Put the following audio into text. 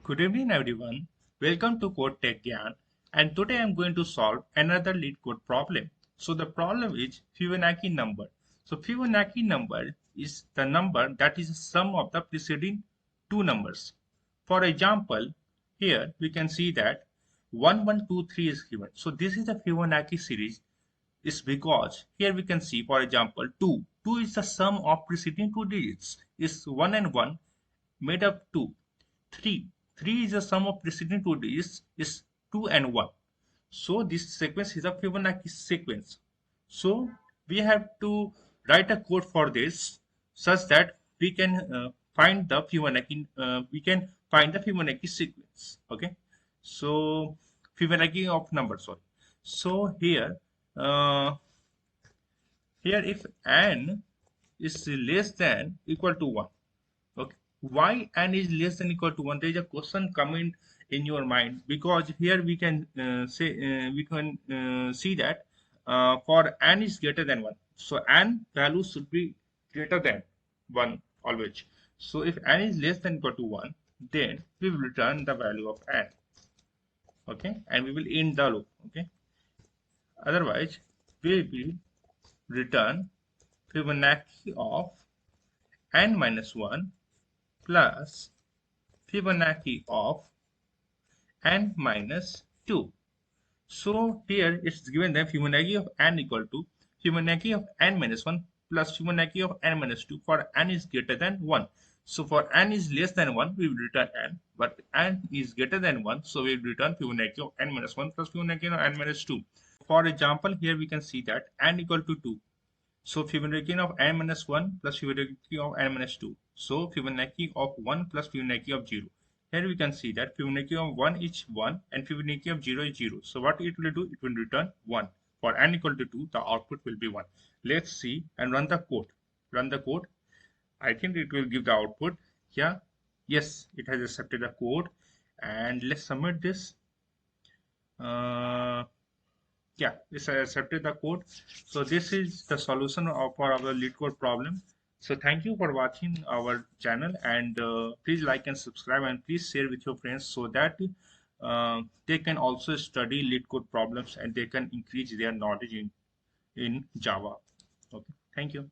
Good evening everyone. Welcome to Code Tech Gyan, and today I'm going to solve another LeetCode problem. So the problem is Fibonacci number. So Fibonacci number is the number that is the sum of the preceding two numbers. For example, here we can see that 1123 is given. So this is the Fibonacci series is because here we can see, for example, 2. 2 is the sum of preceding two digits. Is 1 and 1 made up 2. 3. 3 is the sum of preceding two digits is 2 and 1. So this sequence is a Fibonacci sequence. So we have to write a code for this such that we can find the Fibonacci sequence. Okay. So Fibonacci of number, sorry. So uh, here if n is less than equal to 1. Okay, why n is less than equal to 1? There is a question coming in your mind, because here we can see that for n is greater than 1, so n value should be greater than 1 always. So if n is less than equal to 1, then we will return the value of n. Okay, and we will end the loop. Okay, otherwise we will return Fibonacci of n minus 1 plus Fibonacci of n minus 2. So here it's given that Fibonacci of n equal to Fibonacci of n minus 1 plus Fibonacci of n minus 2 for n is greater than 1. So for n is less than 1, we will return n, but n is greater than 1, so we will return Fibonacci of n minus 1 plus Fibonacci of n minus 2. For example, here we can see that n equal to 2. So Fibonacci of n minus 1 plus Fibonacci of n minus 2. So Fibonacci of 1 plus Fibonacci of 0. Here we can see that Fibonacci of 1 is 1 and Fibonacci of 0 is 0. So what it will do? It will return 1. For n equal to 2, the output will be 1. Let's see and run the code. Run the code. I think it will give the output. Yeah. Yes, it has accepted the code. And let's submit this. Yeah, this I accepted the code. So this is the solution for our LeetCode problem. So thank you for watching our channel, and please like and subscribe, and please share with your friends so that they can also study LeetCode problems and they can increase their knowledge in Java. Okay, thank you.